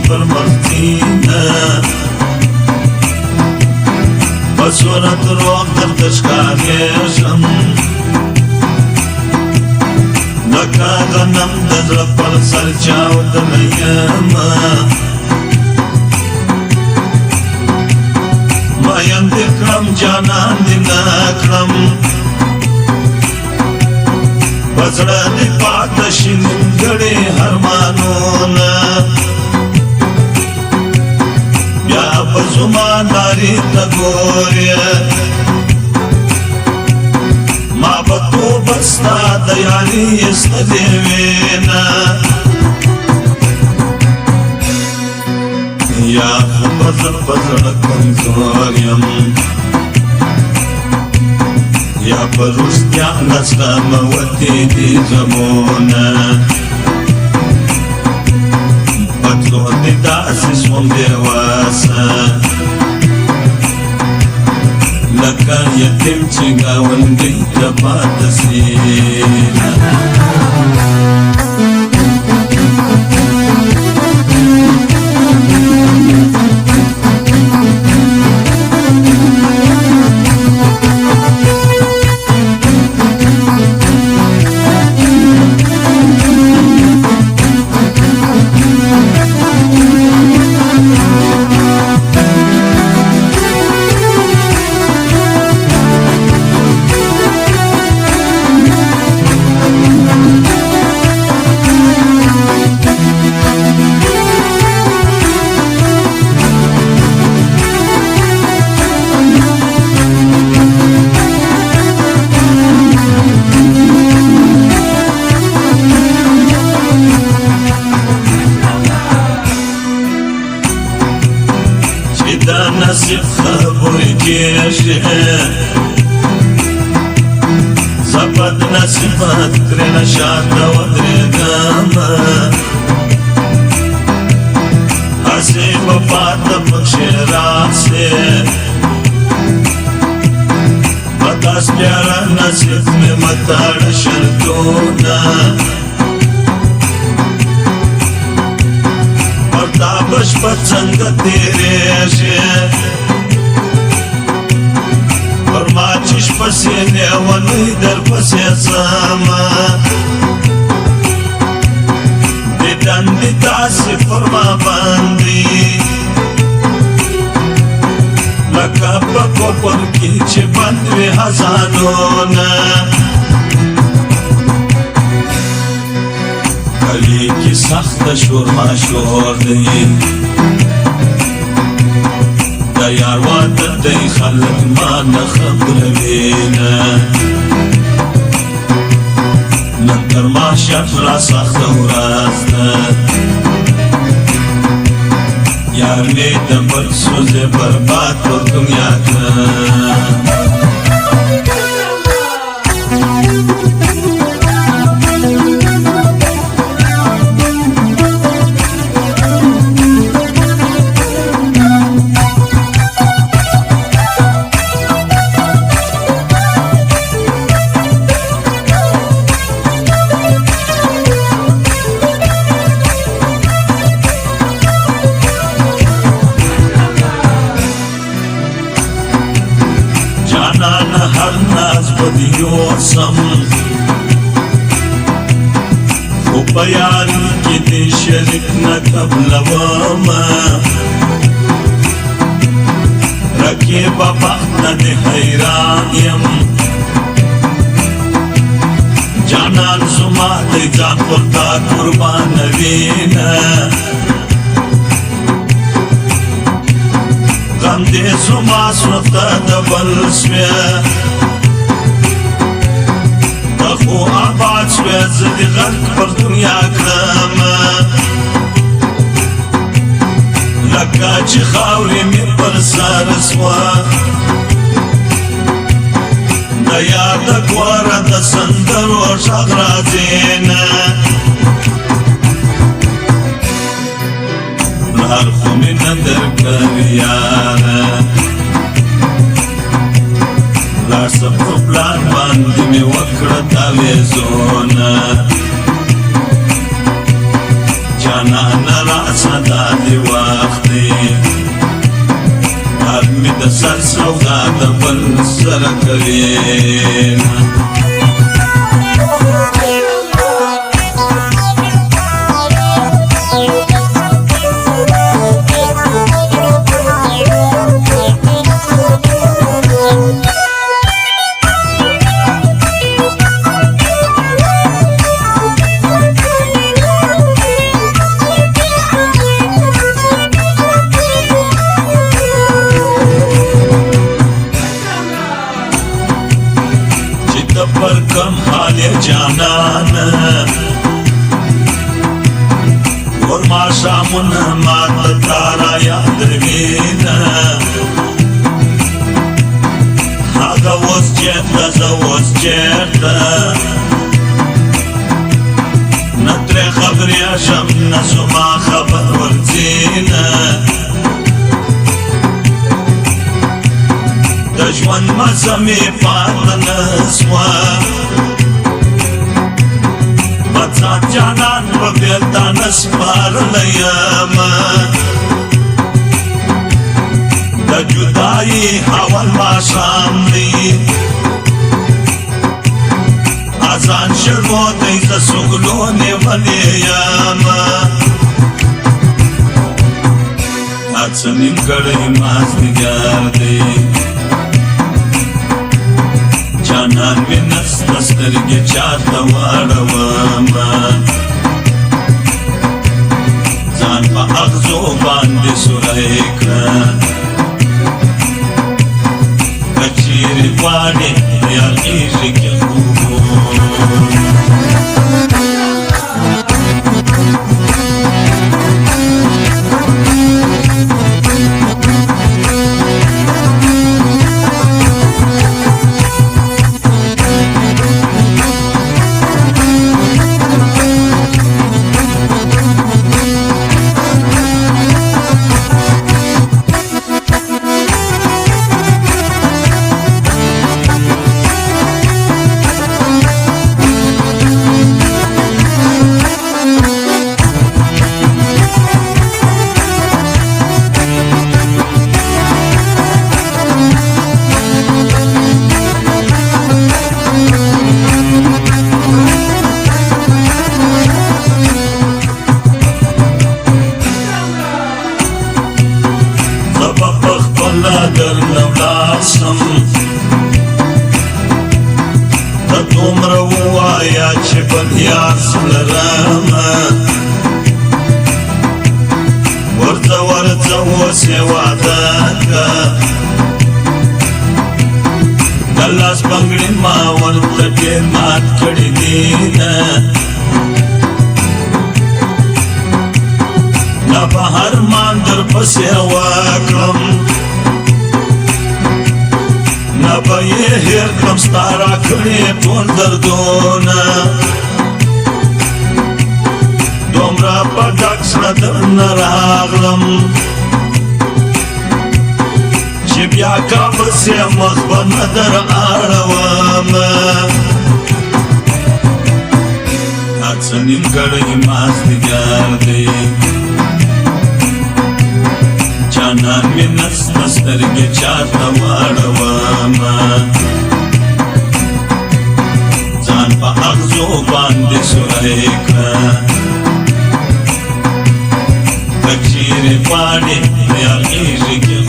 پر مختینا بصورت روح در تشکاریشم لکا غنم دزر پر سر چاود لیما مایم دکرم جانان دی نکرم بزړه دې پاته شي نیمګړي ارمانونه بیا به زما ناري ته ګورې ما به توبه ستا د یاري ایستلې وینه یا خو په زړه کمزور یم یا پرستیا نستا موتی دی غمونا پتلو دی داسی سوم دیواسا لکا یتیم چی گاوندی جبات سینا نصیب خبری کیشه زبد نصیبت کرنا شاد و درگام ہسی وفات مکشرات سے بتاس پیارا نصیب میں متاڑ شرطونا بشپت سنگ تیرے شے فرما چش پسینے ونی در پسی ساما دیدن دیتا سی فرما باندی لکا پکو پر کی چی بندوی حسانونا کلی کی سخت شور ما شور دی دا یار وادت دی خلق ما نخبر بینا نکر ما شف را سخت و راستا یار می دمبر سوز برباد پر دنیا کا سم خو بیاری کی دی شرک نکبل واما رکیب بخت دی حیران یم جانان زما دی جان پرتا قربان وینا غم دی زما سنفتا دبل سویا خو آباد شوی زدی غرق پر دنیا کرم لکا چی خاوری می پر سر سوا دا یاد گوارا دا سندر و شاق رازین لار خو می ندر کریانا لار سب پلان باندی می وکڑا تاویزونا جانا نراسا دادی کوي پر کم حال جانان اور ما شامن مات تارا یاد وینا هاگا وز چیتا زوز چیتا نتر خبری شم نسما خبر ورزینا دشمن مزمی پاتنسوا بچات جانان ببیلتا نسپار لیاما دا جدائی حوال باشام دی آزان شرمو دیز سگلونی ولیاما آتسنیم کڑی ماز دیگر دی جانان می نسترگی چاہتا واڑواما زان پا اغزو باندی سرائی کرن کچیر پاڑی یا غیشی کی خوبو در نولاسم دا دومره ووایا چې بندیاس لرمه ورځه ورځه اوسې واده که د لاس بنګړي ما ورته ډېر مات کړي دینه نه به هر مان در پسې وکړم نبا یې هیر کړم ستا راکړې ټول دردونه دومره په ډک زړه درنه راغلم چې بیا کابسې مخ به نه در اړومه دا څه نیمګړی مازدیګر دی جانان می نسته سترګې چاته واړومه ځان په اغزو باندې سوری کړه که چیرې پاڼې یا غېږې کې